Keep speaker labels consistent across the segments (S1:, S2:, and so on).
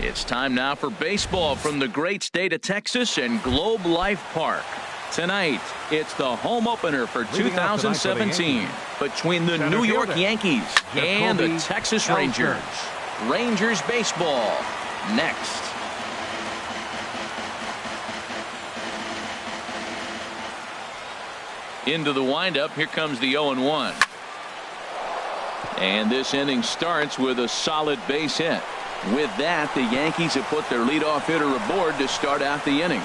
S1: It's time now for baseball from the great state of Texas and Globe Life Park. Tonight, it's the home opener for 2017 between the New York Yankees and the Texas Rangers. Rangers baseball next. Into the windup, here comes the 0-1. And this inning starts with a solid base hit. With that, the Yankees have put their leadoff hitter aboard to start out the inning.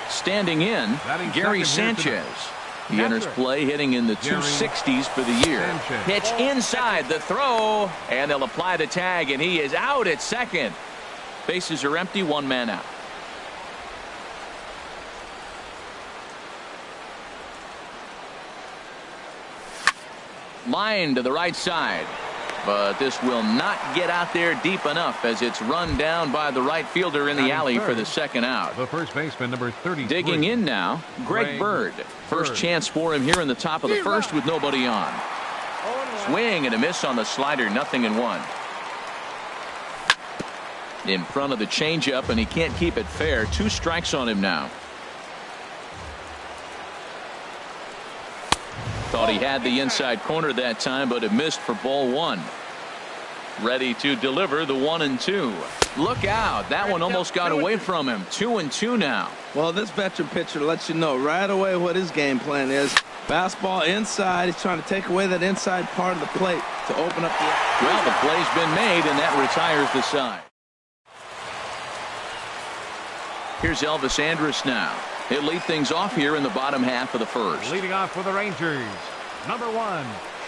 S1: Standing in, Gary Sanchez. He enters play hitting in the 260s for the year. Pitch inside, the throw, and they'll apply the tag, and he is out at second. Bases are empty, one man out. Line to the right side. But this will not get out there deep enough as it's run down by the right fielder in the alley for the second out.
S2: The first baseman, number 33.
S1: Digging in now, Greg Bird. First chance for him here in the top of the first with nobody on. Swing and a miss on the slider, 0-1. In front of the changeup, and he can't keep it fair. 2 strikes on him now. Thought he had the inside corner that time, but it missed for ball 1. Ready to deliver the 1-2. Look out. That one almost got away from him. 2-2 now.
S3: Well, this veteran pitcher lets you know right away what his game plan is. Fastball inside. He's trying to take away that inside part of the plate to open up the...
S1: Well, the play's been made, and that retires the side. Here's Elvis Andrus now. He'll lead things off here in the bottom half of the first.
S2: Leading off for the Rangers, number 1,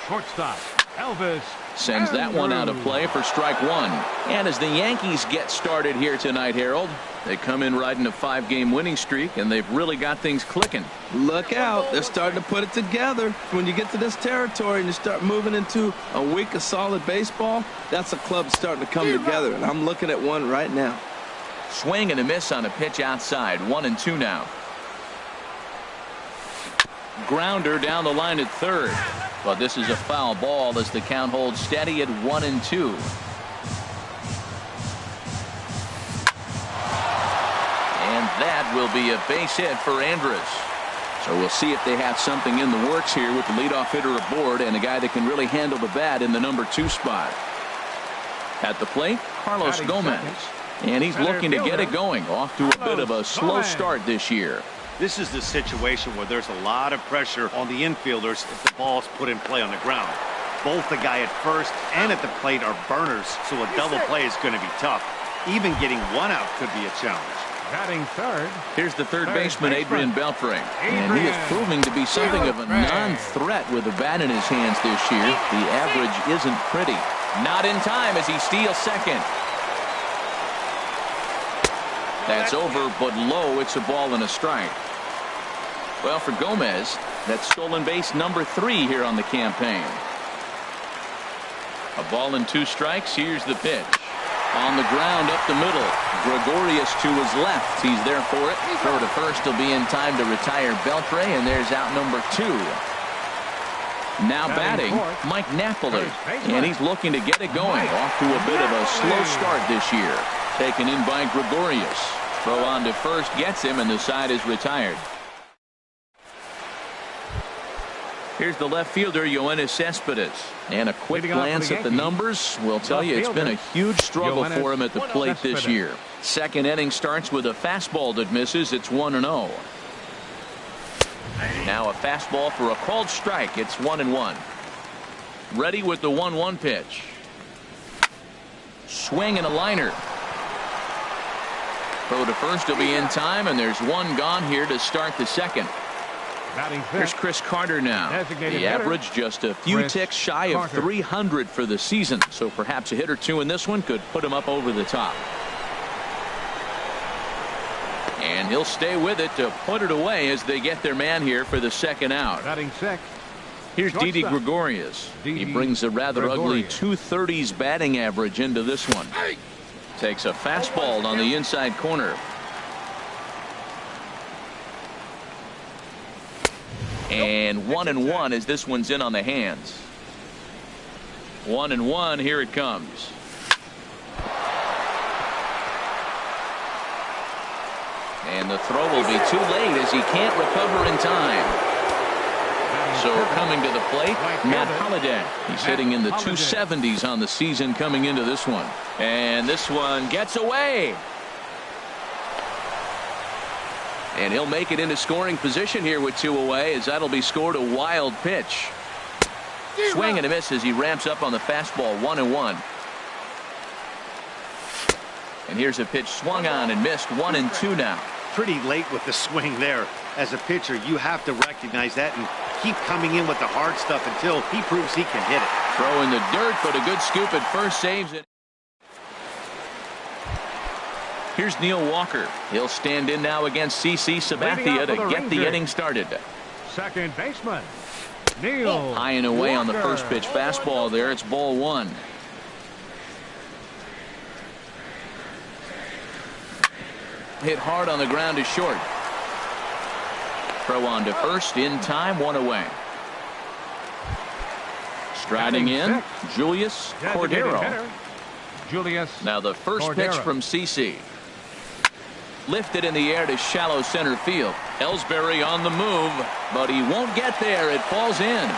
S2: shortstop, Elvis.
S1: Sends that one out of play for strike 1. And as the Yankees get started here tonight, Harold, they come in riding a 5-game winning streak, and they've really got things clicking.
S3: Look out. They're starting to put it together. When you get to this territory and you start moving into a week of solid baseball, that's a club starting to come together. And I'm looking at one right now.
S1: Swing and a miss on a pitch outside. 1-2 now. Grounder down the line at third, but this is a foul ball as the count holds steady at 1-2. And that will be a base hit for Andrus. So we'll see if they have something in the works here with the leadoff hitter aboard and a guy that can really handle the bat in the number 2 spot. At the plate, Carlos Gomez, and he's looking to get it going. Off to a bit of a slow start this year.
S4: This is the situation where there's a lot of pressure on the infielders if the ball's put in play on the ground. Both the guy at first and at the plate are burners, so a double play is going to be tough. Even getting one out could be a challenge.
S2: Batting third.
S1: Here's the third baseman, Adrian Beltre. And he is proving to be something of a non-threat with the bat in his hands this year. The average isn't pretty. Not in time as he steals second. That's over, but low. It's a ball and a strike. Well, for Gomez, that's stolen base number 3 here on the campaign. A ball and 2 strikes. Here's the pitch. On the ground up the middle. Gregorius to his left. He's there for it. Throw to first will be in time to retire Beltre, and there's out number 2. Now batting, Mike Napoli, and he's looking to get it going. Off to a bit of a slow start this year. Taken in by Gregorius. Throw on to first gets him, and the side is retired. Here's the left fielder, Yoenis Cespedes. And a quick glance at the numbers will tell you it's been a huge struggle for him at the plate this year. Second inning starts with a fastball that misses. It's 1-0. Now a fastball for a called strike. It's 1-1. Ready with the 1-1 pitch. Swing and a liner. Throw to first will be in time, and there's one gone here to start the second. Here's Chris Carter now. The average just a few ticks shy of 300 for the season, so perhaps a hit or two in this one could put him up over the top. And he'll stay with it to put it away as they get their man here for the second out. Here's Didi Gregorius. He brings a rather ugly 230s batting average into this one. Takes a fastball on the inside corner. And 1-1 as this one's in on the hands. 1-1. Here it comes. And the throw will be too late as he can't recover in time. So coming to the plate, Matt Holliday. He's hitting in the 270s on the season coming into this one. And this one gets away. And he'll make it into scoring position here with 2 away, as that'll be scored a wild pitch. Swing and a miss as he ramps up on the fastball. 1-1. And here's a pitch swung on and missed. 1-2 now.
S4: Pretty late with the swing there. As a pitcher, you have to recognize that and keep coming in with the hard stuff until he proves he can hit it.
S1: Throw in the dirt, but a good scoop at first saves it. Here's Neil Walker. He'll stand in now against CC Sabathia to get the inning started.
S2: Second baseman, Neil
S1: High and away
S2: Walker.
S1: on the first pitch fastball there. It's ball 1. Hit hard on the ground to short. Throw on to first in time. 1 away. Striding in, Julius Cordero.
S2: Julius
S1: Now the first
S2: Cordero.
S1: pitch from CC. Lifted in the air to shallow center field. Ellsbury on the move, but he won't get there. It falls in.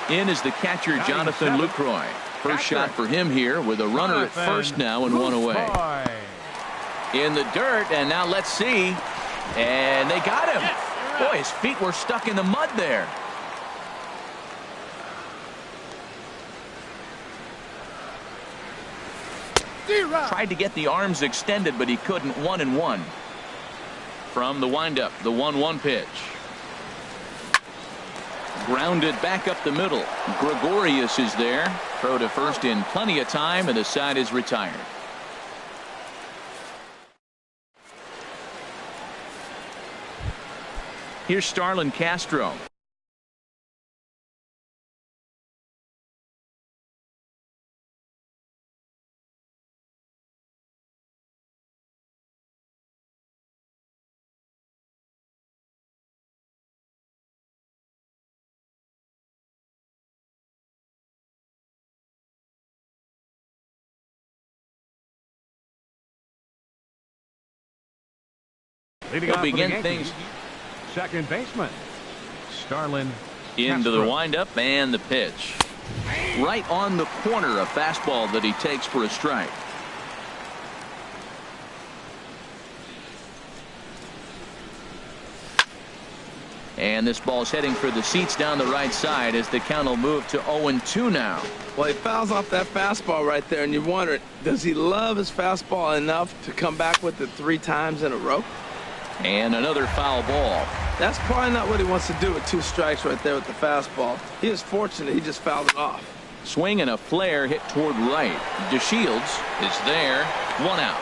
S1: In is the catcher, Jonathan Lucroy. First shot for him here with a runner at first now and 1 away. In the dirt, and now let's see. And they got him. Boy, his feet were stuck in the mud there. Tried to get the arms extended, but he couldn't. 1-1. From the windup, the 1-1 pitch. Grounded back up the middle. Gregorius is there. Throw to first in plenty of time, and the side is retired. Here's Starlin Castro.
S2: He'll
S1: begin things.
S2: Second baseman, Starlin
S1: Into the
S2: Castro.
S1: windup and the pitch. Right on the corner, a fastball that he takes for a strike. And this ball's heading for the seats down the right side as the count will move to 0-2 now.
S3: Well, he fouls off that fastball right there, and you're wondering, does he love his fastball enough to come back with it 3 times in a row?
S1: And another foul ball.
S3: That's probably not what he wants to do with 2 strikes right there with the fastball. He is fortunate he just fouled it off.
S1: Swing and a flare hit toward right. DeShields is there. 1 out.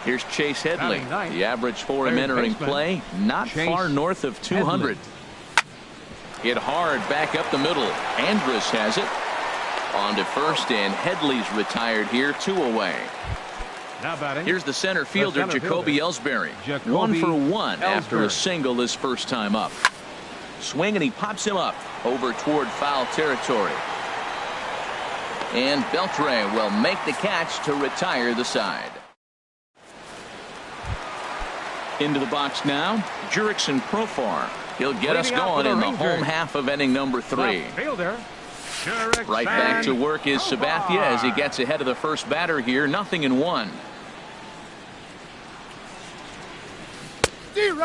S1: Here's Chase Headley. The average for him entering play, not far north of 200. Hit hard back up the middle. Andrus has it. On to first, and Headley's retired here. 2 away.
S2: Now batting.
S1: Here's the center fielder, Jacoby Ellsbury. 1 for 1 after a single his first time up. Swing, and he pops him up over toward foul territory. And Beltre will make the catch to retire the side. Into the box now, Jurickson Profar. He'll get us going in the home half of inning number 3. Right back to work is Sabathia as he gets ahead of the first batter here. 0-1.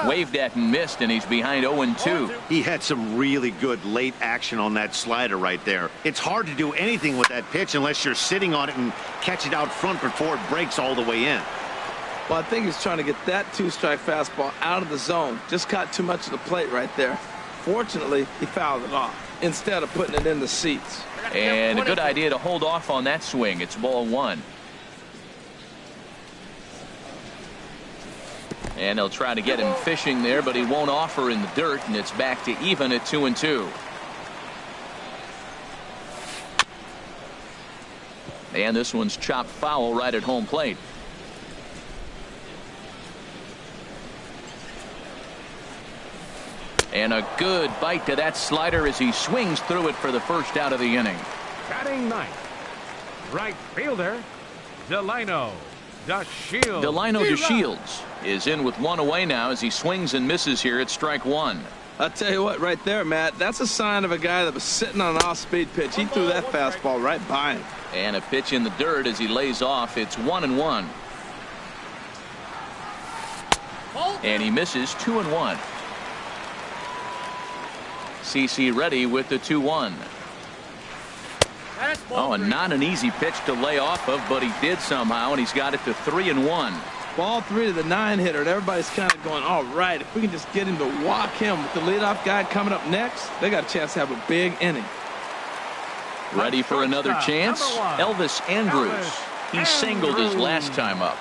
S1: Waved at and missed, and he's behind 0-2.
S4: He had some really good late action on that slider right there. It's hard to do anything with that pitch unless you're sitting on it and catch it out front before it breaks all the way in.
S3: Well, I think he's trying to get that 2-strike fastball out of the zone. Just caught too much of the plate right there. Fortunately, he fouled it off instead of putting it in the seats.
S1: And a good idea to hold off on that swing. It's ball 1. And they'll try to get him fishing there, but he won't offer in the dirt, and it's back to even at 2-2. And this one's chopped foul right at home plate. And a good bite to that slider as he swings through it for the first out of the inning.
S2: Batting ninth, right fielder, Delino DeShields.
S1: Delino DeShields is in with one away now as he swings and misses here at strike one.
S3: I'll tell you what, right there, Matt, that's a sign of a guy that was sitting on an off-speed pitch. He threw that fastball right by him.
S1: And a pitch in the dirt as he lays off. It's 1-1. And he misses 2-1. CC ready with the 2-1. Oh, and not an easy pitch to lay off of, but he did somehow, and he's got it to 3-1.
S3: Ball 3 to the 9-hitter, and everybody's kind of going, all right, if we can just get him to walk him with the leadoff guy coming up next, they got a chance to have a big inning.
S1: Ready for another chance? Elvis Andrus. He singled his last time up.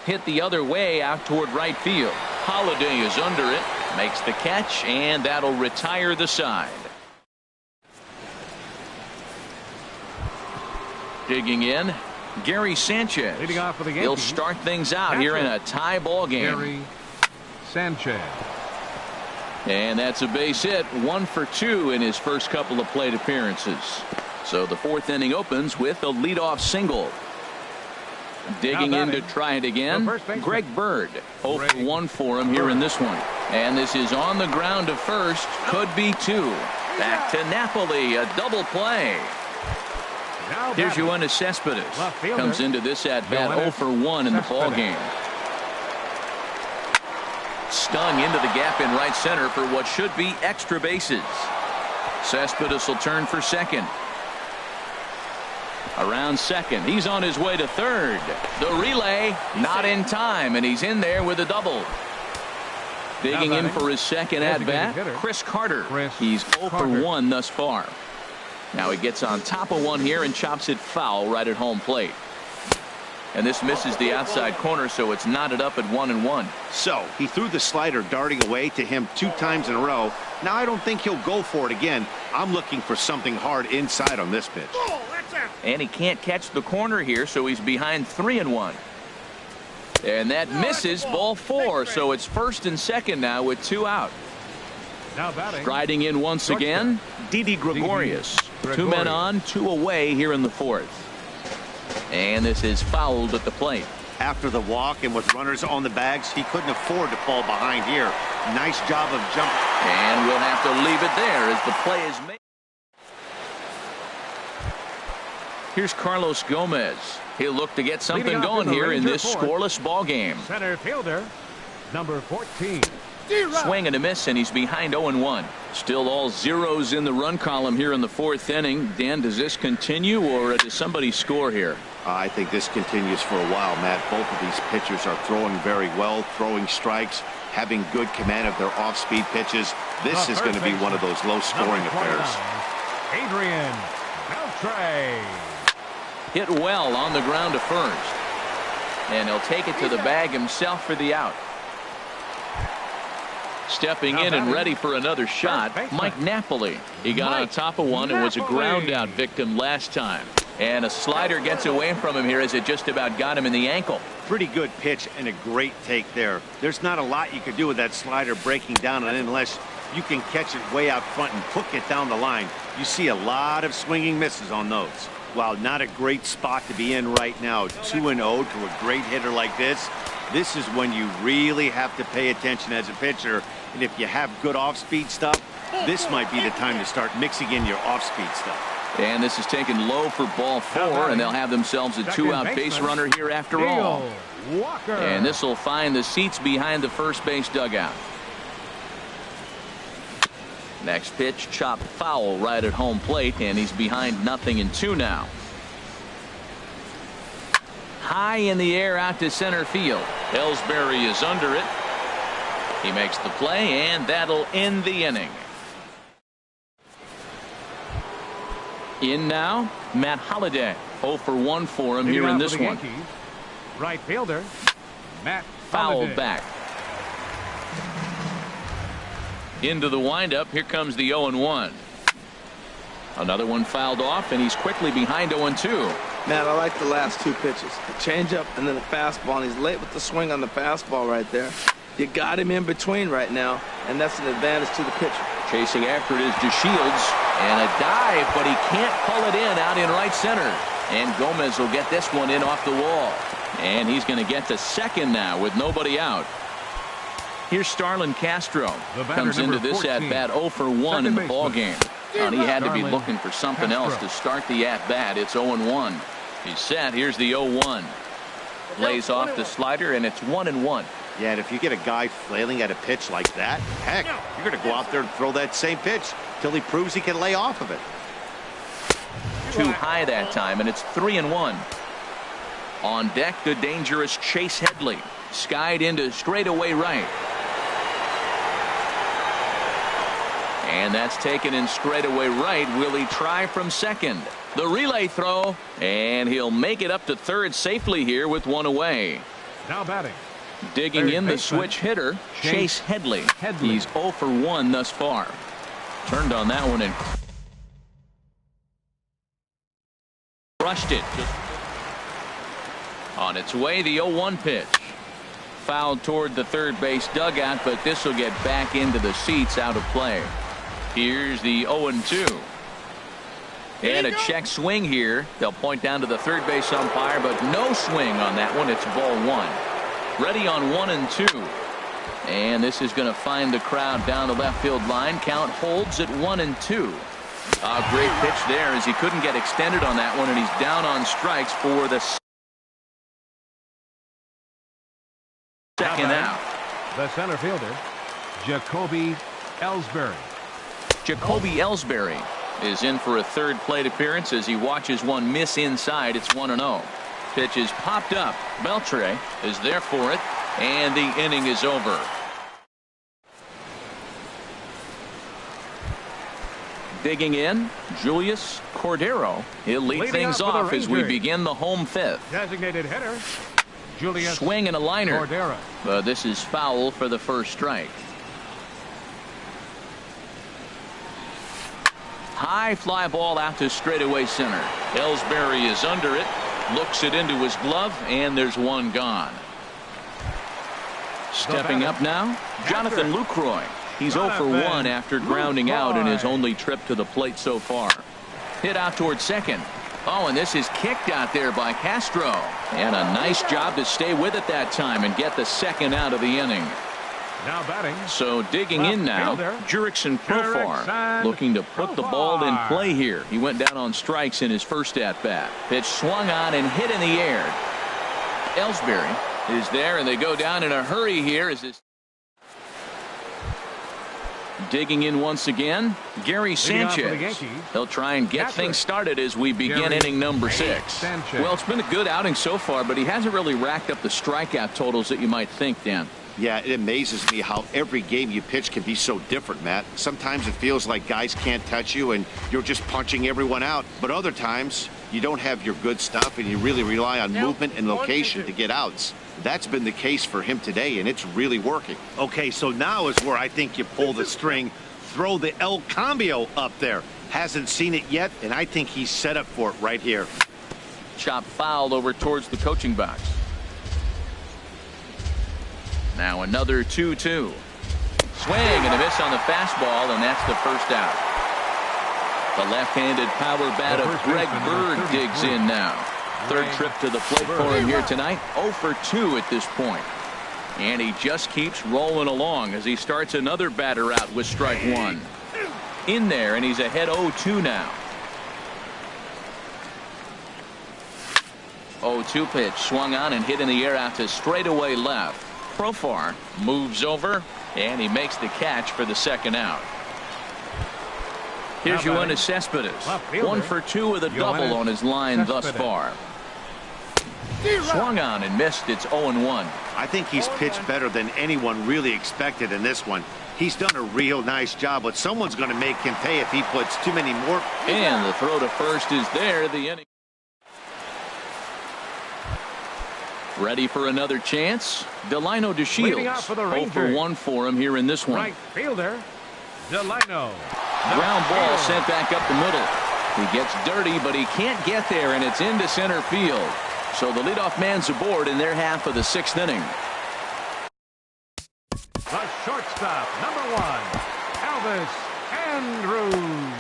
S1: Hit the other way out toward right field. Holiday is under it, makes the catch, and that'll retire the side. Digging in, Gary Sanchez.
S2: Leading off for the Yankees,
S1: he'll start things out here in a tie ball game.
S2: Gary Sanchez.
S1: And that's a base hit, 1 for 2 in his first couple of plate appearances. So the fourth inning opens with a leadoff single. Digging in to try it again, Greg Bird. 0 for 1 for him here in this one. And this is on the ground to first, could be 2. Back to Napoli, a double play. Here's Yoenis Cespedes. Comes into this at bat 0 for 1 in the ball game. Stung into the gap in right center for what should be extra bases. Cespedes will turn for second. Around second, he's on his way to third. The relay not in time, and he's in there with a double. Digging in for his second at bat, Chris Carter. He's 0 for 1 thus far. Now he gets on top of one here and chops it foul right at home plate. And this misses the outside corner, so it's knotted up at 1-1.
S4: So he threw the slider darting away to him 2 times in a row. Now I don't think he'll go for it again. I'm looking for something hard inside on this pitch.
S1: And he can't catch the corner here, so he's behind 3-1. And that misses, ball 4, so it's first and second now with 2 out.
S2: Now batting.
S1: Striding in once again, Didi Gregorius. 2 men on, 2 away here in the fourth. And this is fouled at the plate.
S4: After the walk and with runners on the bags, he couldn't afford to fall behind here. Nice job of jumping.
S1: And we'll have to leave it there as the play is made. Here's Carlos Gomez. He'll look to get something going here in this scoreless ball game.
S2: Center fielder, number 14.
S1: Swing and a miss, and he's behind 0-1. Still all zeros in the run column here in the fourth inning. Dan, does this continue, or does somebody score here?
S4: I think this continues for a while, Matt. Both of these pitchers are throwing very well, throwing strikes, having good command of their off-speed pitches. This is going to be one of those low-scoring affairs.
S2: Adrian Beltre.
S1: Hit well on the ground to first. And he'll take it to the bag himself for the out. Stepping in and ready for another shot, Mike Napoli. He got on top of one and was a ground out victim last time. And a slider gets away from him here as it just about got him in the ankle.
S4: Pretty good pitch and a great take there. There's not a lot you could do with that slider breaking down on it unless you can catch it way out front and hook it down the line. You see a lot of swinging misses on those. While not a great spot to be in right now, 2-0 to a great hitter like this. This is when you really have to pay attention as a pitcher. And if you have good off-speed stuff, this might be the time to start mixing in your off-speed stuff.
S1: And this is taken low for ball 4, and they'll have themselves a 2-out base runner here after all. And this will find the seats behind the first base dugout. Next pitch, chopped foul right at home plate, and he's behind 0-2 now. High in the air out to center field. Ellsbury is under it. He makes the play, and that'll end the inning. In now, Matt Holliday. 0 for 1 for him here in this one.
S2: Right fielder, Matt
S1: Fouled back. Into the windup. Here comes the 0-1. Another one fouled off, and he's quickly behind 0-2.
S3: Matt, I like the last 2 pitches. The changeup and then the fastball, and he's late with the swing on the fastball right there. You got him in between right now, and that's an advantage to the pitcher.
S1: Chasing after it is DeShields, and a dive, but he can't pull it in out in right center. And Gomez will get this one in off the wall. And he's going to get to second now with nobody out. Here's Starlin Castro. Comes into this at-bat 0 for 1 in the ballgame. And he had to be looking for something else to start the at-bat. It's 0-1. He's set. Here's the 0-1. Lays off the slider, and it's 1-1.
S4: Yeah, and if you get a guy flailing at a pitch like that, heck, you're going to go out there and throw that same pitch till he proves he can lay off of it.
S1: Too high that time, and it's 3-1. On deck, the dangerous Chase Headley. Skied into straightaway right. And that's taken in straightaway right. Will he try from second? The relay throw, and he'll make it up to third safely here with one away.
S2: Now batting.
S1: Digging in the switch hitter, Chase Headley. He's 0 for 1 thus far. Turned on that one and crushed it. On its way, the 0-1 pitch. Fouled toward the third base dugout, but this will get back into the seats, out of play. Here's the 0-2. And a check swing here. They'll point down to the third base umpire, but no swing on that one. It's ball 1. Ready on 1-2. And this is going to find the crowd down the left field line. Count holds at 1-2. A great pitch there as he couldn't get extended on that one, and he's down on strikes for the second out.
S2: The center fielder, Jacoby Ellsbury.
S1: Jacoby Ellsbury is in for a third plate appearance as he watches one miss inside. It's 1-0. Pitch is popped up. Beltre is there for it, and the inning is over. Digging in, Julius Cordero. He'll lead things off as we begin the home fifth.
S2: Designated hitter, Julius
S1: swing and a liner.
S2: Cordero.
S1: But this is foul for the first strike. High fly ball out to straightaway center. Ellsbury is under it. Looks it into his glove, and there's one gone. Stepping up now, Jonathan Lucroy. He's 0 for 1 after grounding out in his only trip to the plate so far. Hit out towards second. Oh, and this is kicked out there by Castro. And a nice job to stay with it that time and get the second out of the inning.
S2: Now batting.
S1: So digging in now, Jurickson Profar looking to put the ball in play here. He went down on strikes in his first at-bat. Pitch swung on and hit in the air. Ellsbury is there, and they go down in a hurry here as this. Digging in once again, Gary Sanchez. He'll try and get things started as we begin inning number 6. Well, it's been a good outing so far, but he hasn't really racked up the strikeout totals that you might think, Dan.
S4: Yeah, it amazes me how every game you pitch can be so different, Matt. Sometimes it feels like guys can't touch you and you're just punching everyone out. But other times you don't have your good stuff and you really rely on movement and location to get outs. That's been the case for him today, and it's really working. Okay, so now is where I think you pull the string, throw the El Cambio up there. Hasn't seen it yet, and I think he's set up for it right here.
S1: Chop fouled over towards the coaching box. Now another 2-2. Swing and a miss on the fastball, and that's the first out. The left-handed power bat of Greg Bird digs in now. Third trip to the plate for him here tonight. 0 for 2 at this point. And he just keeps rolling along as he starts another batter out with strike 1. In there, and he's ahead 0-2 now. 0-2 pitch swung on and hit in the air out to straightaway left. Profar moves over, and he makes the catch for the second out. Here's Yoenis Cespedes. 1 for 2 with a double on his line thus far. Swung on and missed. It's 0-1.
S4: I think he's pitched better than anyone really expected in this one. He's done a real nice job, but someone's going to make him pay if he puts too many more.
S1: And the throw to first is there. The inning. Ready for another chance. Delino DeShields. 0 for 1 for him here in this one.
S2: Right fielder, Delino.
S1: Ground ball sent back up the middle. He gets dirty, but he can't get there, and it's into center field. So the leadoff man's aboard in their half of the 6th inning.
S2: Shortstop, number 1, Elvis Andrews.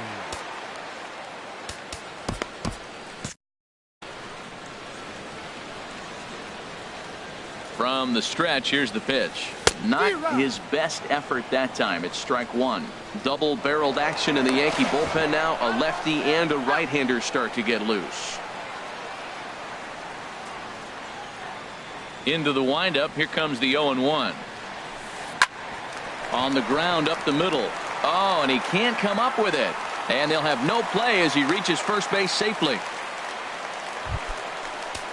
S1: From the stretch, here's the pitch. Not his best effort that time. It's strike 1. Double-barreled action in the Yankee bullpen now. A lefty and a right-hander start to get loose. Into the windup. Here comes the 0-1. On the ground up the middle. Oh, and he can't come up with it. And they'll have no play as he reaches first base safely.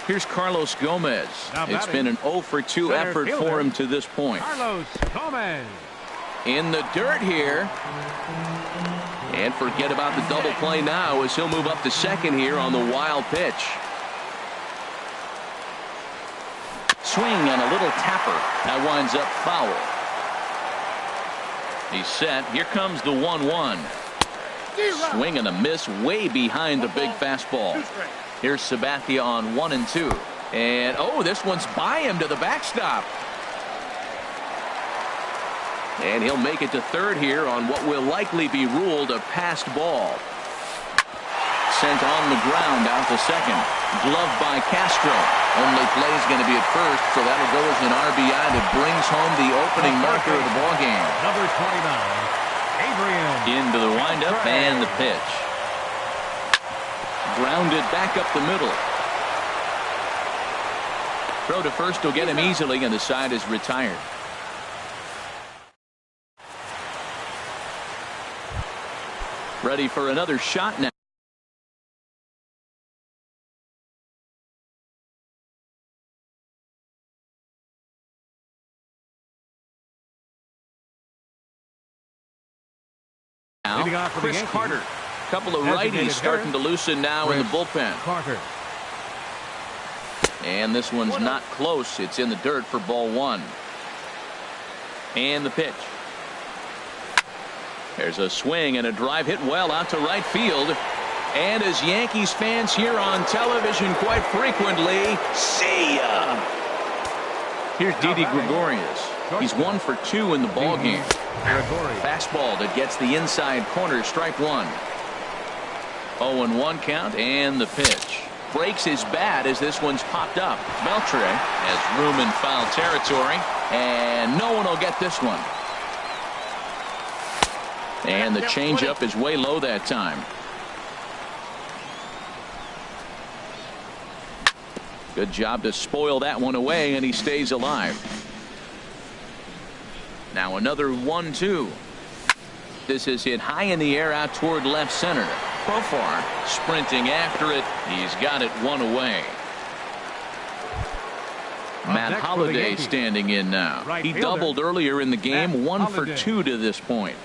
S1: Here's Carlos Gomez. It's been an 0 for 2 effort for him to this point.
S2: Carlos Gomez.
S1: In the dirt here. And forget about the double play now as he'll move up to second here on the wild pitch. Swing and a little tapper. That winds up foul. He's set. Here comes the 1-1. Swing and a miss way behind the big fastball. Here's Sabathia on 1 and 2. And oh, this one's by him to the backstop. And he'll make it to third here on what will likely be ruled a passed ball. Sent on the ground out to second. Gloved by Castro. Only play is going to be at first, so that'll go as an RBI that brings home the opening marker of the ballgame.
S2: Number 29, Adrian.
S1: Into the windup and the pitch. Grounded back up the middle. Throw to first will get him easily, and the side is retired. Ready for another shot now. Chris Carter. Couple of righties starting to loosen now in the bullpen.
S2: Carter.
S1: And this one's not close. It's in the dirt for ball 1. And the pitch. There's a swing and a drive hit well out to right field. And as Yankees fans hear on television quite frequently, see ya. Here's Didi Gregorius. He's 1 for 2 in the ballgame. Fastball that gets the inside corner, strike 1. 0-1 count and the pitch. Breaks his bat as this one's popped up. Beltre has room in foul territory, and no one will get this one. And the changeup is way low that time. Good job to spoil that one away, and he stays alive. Now another 1-2. This is hit high in the air out toward left center. Profar sprinting after it. He's got it 1 away. Matt Holliday standing in now. He doubled earlier in the game. 1 for 2 to this point.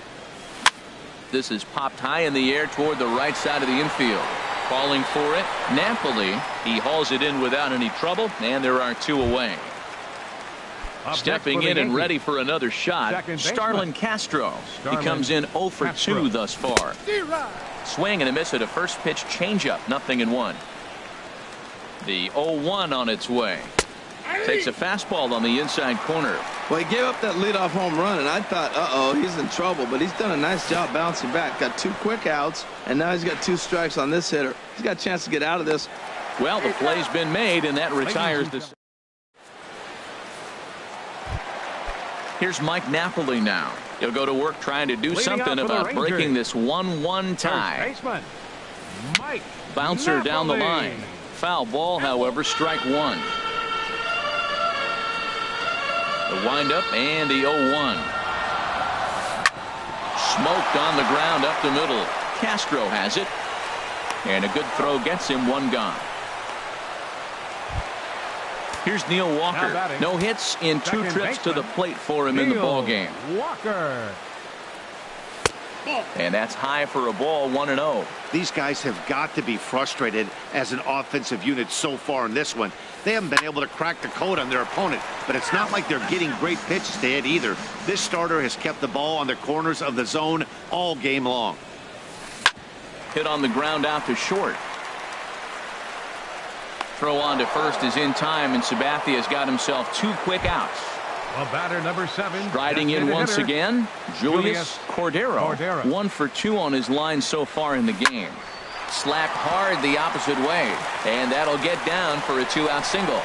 S1: This is popped high in the air toward the right side of the infield. Calling for it, Napoli. He hauls it in without any trouble, and there are 2 away. Stepping in and ready for another shot, Starlin Castro. He comes in 0 for 2 thus far. Swing and a miss at a first pitch changeup, 0-1. The 0-1 on its way. Takes a fastball on the inside corner.
S3: Well, he gave up that leadoff home run, and I thought, uh-oh, he's in trouble. But he's done a nice job bouncing back. Got 2 quick outs, and now he's got 2 strikes on this hitter. He's got a chance to get out of this.
S1: Well, the play's been made, and that retires this. Here's Mike Napoli now. He'll go to work trying to do something about breaking this 1-1 tie. Bouncer down the line. Foul ball, however, strike 1. The windup and the 0-1. Smoked on the ground up the middle. Castro has it. And a good throw gets him 1 gone. Here's Neil Walker. No hits in 2 trips to the plate for him in the ballgame.
S2: Walker.
S1: And that's high for a ball, 1-0.
S4: These guys have got to be frustrated as an offensive unit so far in this one. They haven't been able to crack the code on their opponent, but it's not like they're getting great pitches to hit either. This starter has kept the ball on the corners of the zone all game long.
S1: Hit on the ground out to short. Throw on to first is in time, and Sabathia has got himself 2 quick outs.
S2: A batter number 7.
S1: Striding in once
S2: hitter.
S1: again, Julius Cordero. 1 for 2 on his line so far in the game. Slapped hard the opposite way, and that'll get down for a 2-out single.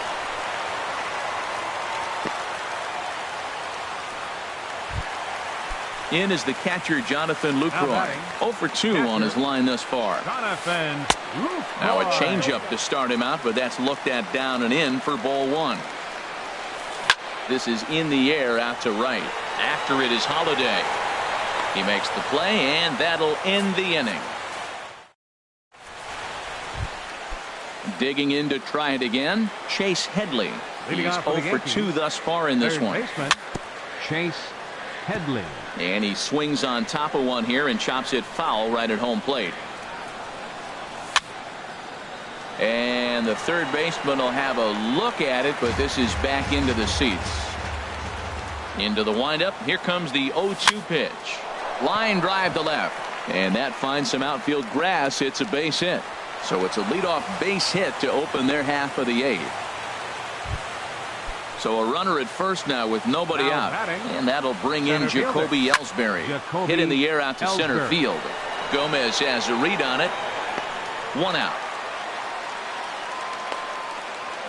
S1: In is the catcher, Jonathan Lucroy. 0 for 2 on his line thus far.
S2: Jonathan Lucroy.
S1: Now a changeup to start him out, but that's looked at down and in for ball 1. This is in the air out to right. After it is Holiday. He makes the play, and that'll end the inning. Digging in to try it again, Chase Headley. He's 0 for 2 thus far in this one.
S2: Chase Headley.
S1: And he swings on top of one here and chops it foul right at home plate. And the third baseman will have a look at it, but this is back into the seats. Into the windup. Here comes the 0-2 pitch. Line drive to left. And that finds some outfield grass. It's a base hit. So it's a leadoff base hit to open their half of the 8th. So a runner at first now with nobody out. And that'll bring in Jacoby Ellsbury. Hit in the air out to center field. Gomez has a read on it. 1 out.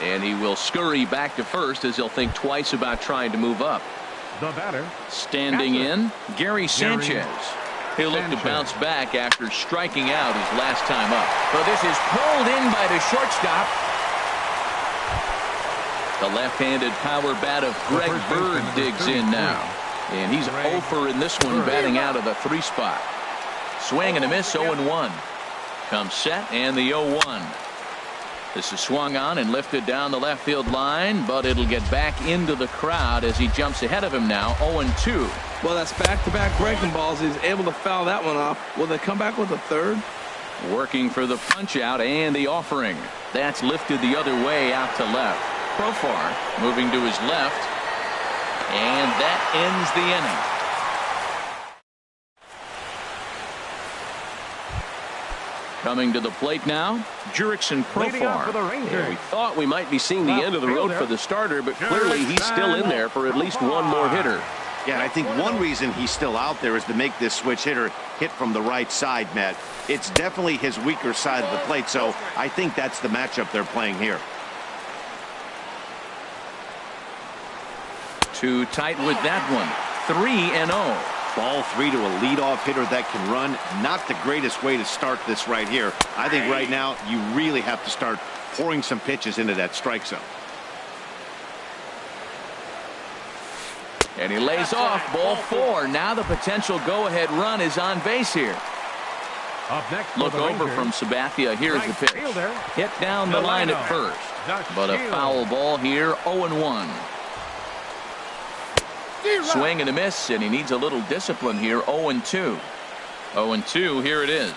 S1: And he will scurry back to first as he'll think twice about trying to move up.
S2: The batter.
S1: Standing in, Gary Sanchez. He'll look to bounce back after striking out his last time up. But this is pulled in by the shortstop. The left-handed power bat of Greg Bird digs in now. And he's 0 for in this one, batting out of the 3 spot. Swing and a miss, 0-1. Comes set and the 0-1. This is swung on and lifted down the left field line, but it'll get back into the crowd as he jumps ahead of him now, 0-2.
S3: Well, that's back-to-back breaking balls. He's able to foul that one off. Will they come back with a third?
S1: Working for the punch out and the offering. That's lifted the other way out to left. Profar moving to his left, and that ends the inning. Coming to the plate now, Jurickson Profar.
S5: Yeah, we thought we might be seeing the end of the road for the starter, but clearly he's still in there for at least one more hitter.
S4: Yeah, I think one reason he's still out there is to make this switch hitter hit from the right side, Matt. It's definitely his weaker side of the plate, so I think that's the matchup they're playing here.
S1: Too tight with that one. 3-0.
S4: Ball 3 to a leadoff hitter that can run. Not the greatest way to start this right here. I think right now you really have to start pouring some pitches into that strike zone.
S1: And he lays off ball 4. Now the potential go-ahead run is on base here.
S2: Up next,
S1: look over from Sabathia. Here's the pitch. Hit down the line at first. But a foul ball here. 0-1. Swing and a miss, and he needs a little discipline here. 0-2. 0-2, here it is.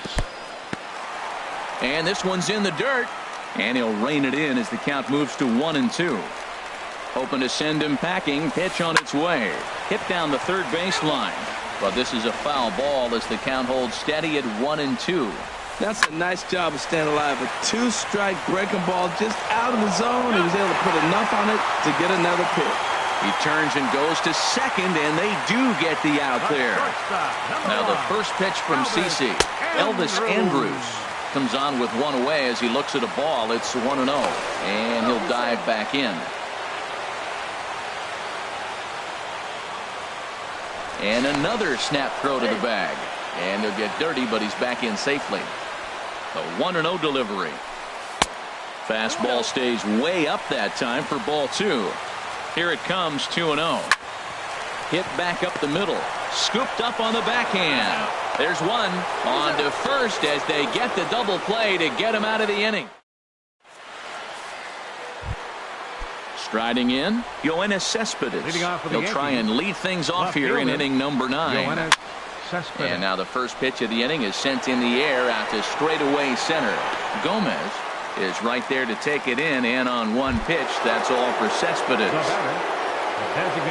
S1: And this one's in the dirt. And he'll rein it in as the count moves to 1-2. Hoping to send him packing. Pitch on its way. Hit down the third baseline. But this is a foul ball as the count holds steady at 1-2.
S3: That's a nice job of staying alive. A 2-strike breaking ball just out of the zone. He was able to put enough on it to get another pitch.
S1: He turns and goes to second, and they do get the out there. Now the first pitch from CC. Elvis Andrews comes on with one away as he looks at a ball. It's 1-0, and he'll dive back in. And another snap throw to the bag. And he'll get dirty, but he's back in safely. A 1-0 delivery. Fastball stays way up that time for ball 2. Here it comes, 2-0. Hit back up the middle. Scooped up on the backhand. There's one. On to first as they get the double play to get him out of the inning. Striding in, Yoenis Cespedes. He'll try and lead things off here in inning number 9. And now the first pitch of the inning is sent in the air out to straightaway center. Gomez is right there to take it in, and on one pitch, that's all for Cespedes.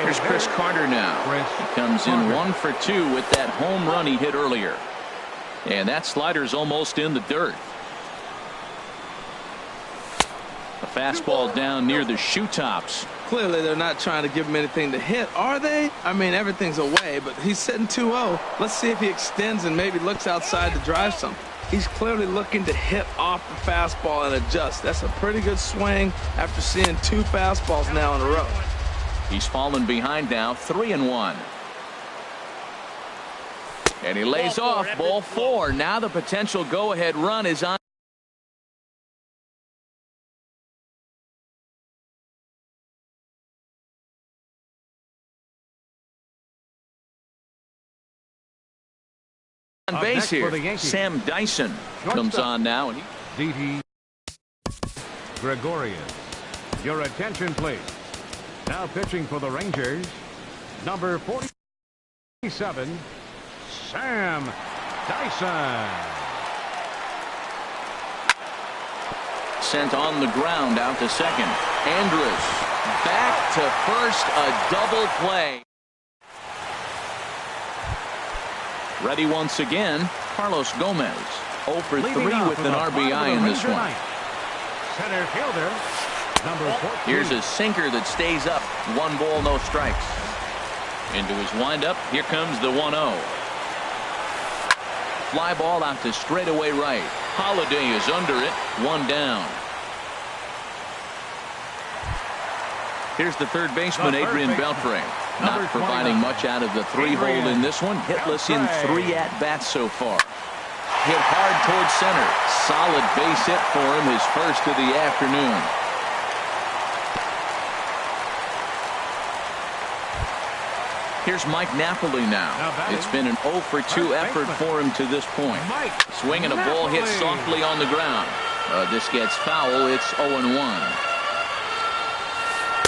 S1: Here's Chris Carter now. He comes in 1 for 2 with that home run he hit earlier. And that slider's almost in the dirt. A fastball down near the shoe tops.
S3: Clearly, they're not trying to give him anything to hit, are they? I mean, everything's away, but he's sitting 2-0. Let's see if he extends and maybe looks outside to drive something. He's clearly looking to hit off the fastball and adjust. That's a pretty good swing after seeing 2 fastballs now in a row.
S1: He's fallen behind now, 3-1. And he lays off, ball 4. Now the potential go-ahead run is on. On base here, Sam Dyson comes on now. And
S2: D.T. Gregorius. Your attention, please. Now pitching for the Rangers, number 47, Sam Dyson.
S1: Sent on the ground out to second. Andrus back to first, a double play. Ready once again, Carlos Gomez. 0 for 3 with an RBI in this one.
S2: Center fielder, number 14.
S1: Here's a sinker that stays up. 1 ball, no strikes. Into his windup, here comes the 1-0. Fly ball out to straightaway right. Holiday is under it, 1 down. Here's the third baseman, Adrian Beltre. Not providing much out of the 3-hole in this one. Hitless in 3 at-bats so far. Hit hard towards center. Solid base hit for him, his first of the afternoon. Here's Mike Napoli now. It's been an 0 for 2 effort for him to this point. Swinging a ball hit softly on the ground. This gets foul. It's 0-1.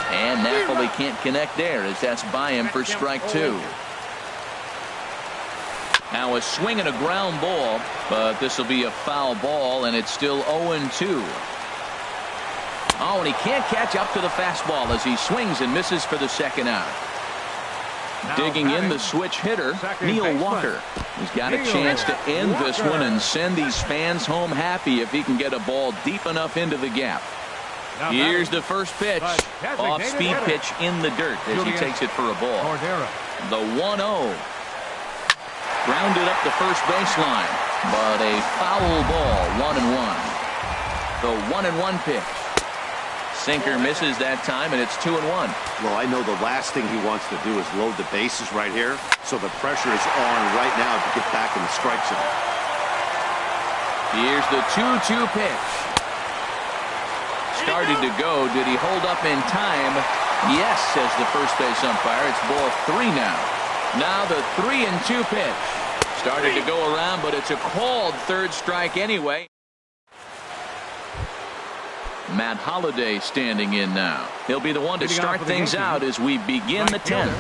S1: And Napoli can't connect there as that's by him for strike 2. Now a swing and a ground ball, but this will be a foul ball, and it's still 0-2. Oh, and he can't catch up to the fastball as he swings and misses for the second out. Digging in the switch hitter, Neil Walker. He's got a chance to end this one and send these fans home happy if he can get a ball deep enough into the gap. Here's the first pitch. Off-speed pitch in the dirt as he takes it for a ball. The 1-0. Grounded up the first baseline, but a foul ball, 1-1. The 1-1 pitch. Sinker misses that time, and it's 2-1.
S4: Well, I know the last thing he wants to do is load the bases right here, so the pressure is on right now to get back in the strike zone.
S1: Here's the 2-2 pitch. Started to go. Did he hold up in time? Yes, says the first base umpire. It's ball 3 now. Now the 3-2 pitch. Started to go around, but it's a called third strike anyway. Matt Holliday standing in now. He'll be the one to start things out as we begin the 10th.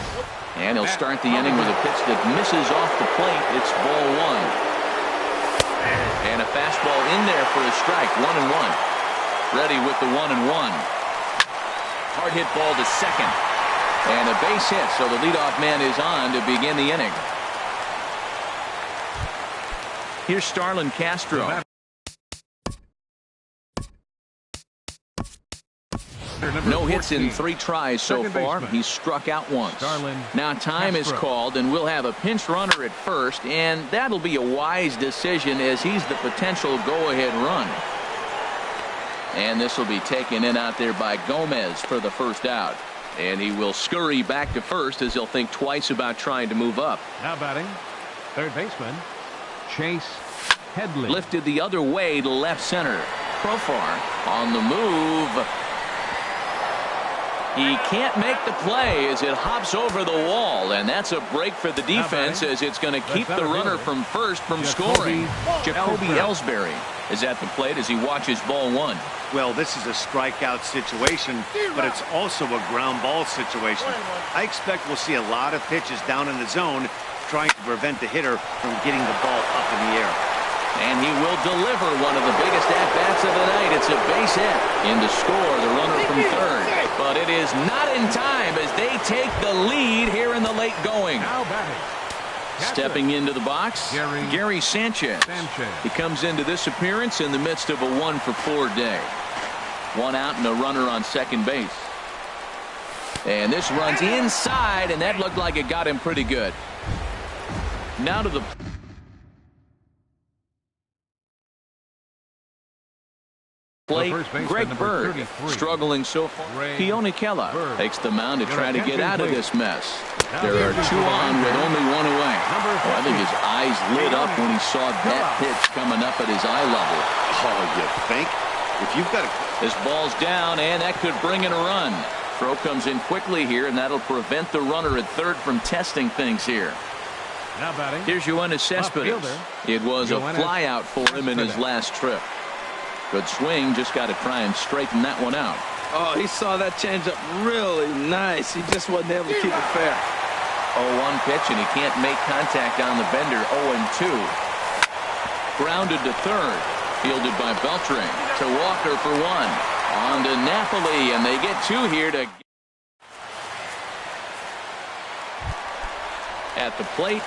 S1: And he'll start the inning with a pitch that misses off the plate. It's ball 1. And a fastball in there for a strike. 1-1. Ready with the 1-1. Hard hit ball to second. And a base hit, so the leadoff man is on to begin the inning. Here's Starlin Castro. No hits in 3 tries so far. He's struck out once. Now time is called, and we'll have a pinch runner at first, and that'll be a wise decision as he's the potential go-ahead run. And this will be taken in out there by Gomez for the first out. And he will scurry back to first as he'll think twice about trying to move up.
S2: Now batting, third baseman, Chase Headley.
S1: Lifted the other way to left center. Profar on the move. He can't make the play as it hops over the wall, and that's a break for the defense as it's going to keep the runner from first from scoring. Jacoby Ellsbury is at the plate as he watches ball 1.
S4: Well, this is a strikeout situation, but it's also a ground ball situation. I expect we'll see a lot of pitches down in the zone trying to prevent the hitter from getting the ball up in the air.
S1: And he will deliver one of the biggest at-bats of the night. It's a base hit. In to score the runner from third. But it is not in time as they take the lead here in the late going.
S2: Now batting.
S1: Stepping into the box, Gary Sanchez. He comes into this appearance in the midst of a 1-for-4 day. 1 out and a runner on second base. And this runs inside, and that looked like it got him pretty good. Now to the plate, Greg Bird, struggling so far. Keala takes the mound to try to get out of this mess. There are 2 on with only 1 away. I think his eyes lit up when he saw that pitch coming up at his eye level.
S4: Oh, you think? If you've got
S1: this ball's down, and that could bring in a run. Throw comes in quickly here, and that'll prevent the runner at third from testing things here.
S2: Now batting.
S1: Here's Yoenis Cespedes. It was a flyout for him in his last trip. Good swing, just got to try and straighten that one out.
S3: Oh, he saw that changeup really nice. He just wasn't able to keep it fair.
S1: 0-1 pitch, and he can't make contact on the bender. 0-2. Grounded to third. Fielded by Beltran. To Walker for 1. On to Napoli, and they get 2 here to... At the plate.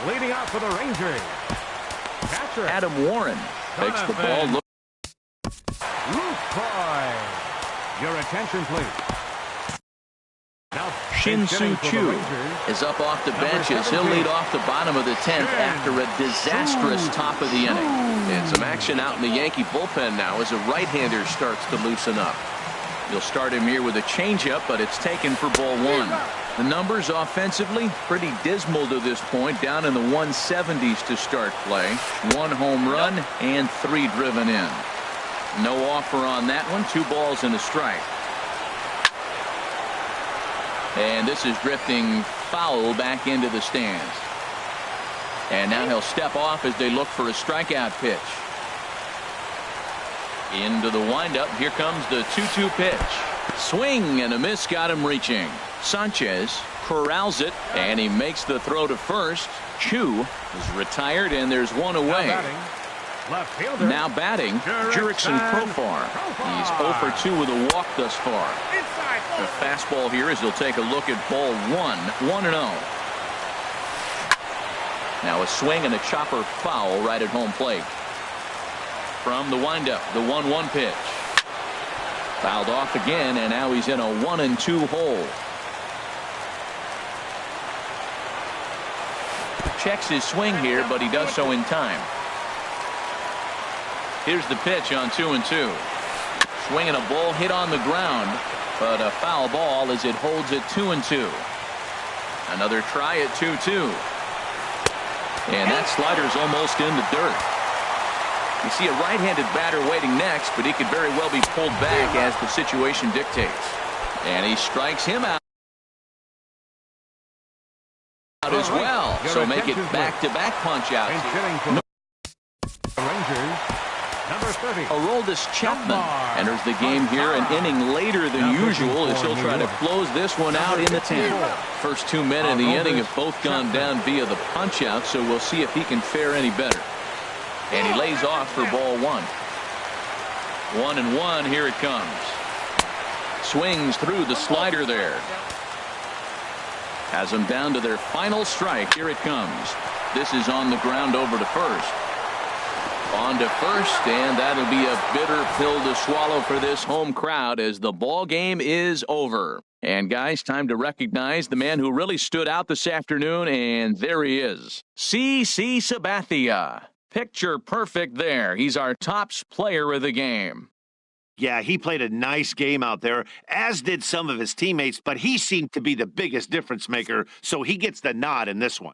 S2: Leading out for the Rangers. Catcher
S1: Adam Warren takes the ball.
S2: Your attention, please. Now,
S1: Shin-Soo Choo is up off the bench as he'll lead off the bottom of the 10th after a disastrous top of the inning. And some action out in the Yankee bullpen now as a right-hander starts to loosen up. You'll start him here with a changeup, but it's taken for ball 1. The numbers offensively pretty dismal to this point, down in the 170s to start play. 1 home run and 3 driven in. No offer on that one. 2 balls and a strike. And this is drifting foul back into the stands. And now he'll step off as they look for a strikeout pitch. Into the windup. Here comes the 2-2 pitch. Swing and a miss got him reaching. Sanchez corrals it, and he makes the throw to first. Choo is retired, and there's 1 away. Now batting, Jurickson Profar. He's 0 for 2 with a walk thus far. The fastball here as he'll take a look at ball 1. 1-0. Now a swing and a chopper foul right at home plate. From the windup, the 1-1 pitch. Fouled off again, and now he's in a 1-2 hole. Checks his swing here, but he does so in time. Here's the pitch on 2-2. Swinging a ball hit on the ground, but a foul ball as it holds at 2-2. Another try at 2-2. And that slider's almost in the dirt. You see a right-handed batter waiting next, but he could very well be pulled back as the situation dictates. And he strikes him out as well. So make it back-to-back punch-outs. Aroldis Chapman enters the game here an inning later than usual as he'll try to close this one out in the 10th. First 2 men in the inning have both gone down via the punch-out, so we'll see if he can fare any better. And he lays off for ball 1. 1-1, here it comes. Swings through the slider there. Has them down to their final strike. Here it comes. This is on the ground over to first. On to first, and that'll be a bitter pill to swallow for this home crowd as the ball game is over. And guys, time to recognize the man who really stood out this afternoon, and there he is. CC Sabathia. Picture perfect there. He's our tops player of the game.
S4: Yeah, he played a nice game out there, as did some of his teammates, but he seemed to be the biggest difference maker, so he gets the nod in this one.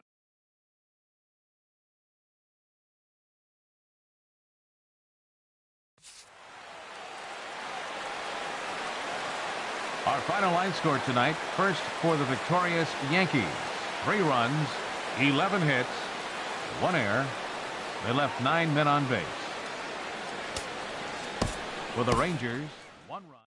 S2: Our final line score tonight, first for the victorious Yankees. 3 runs, 11 hits, 1 error. They left 9 men on base. For the Rangers, 1 run.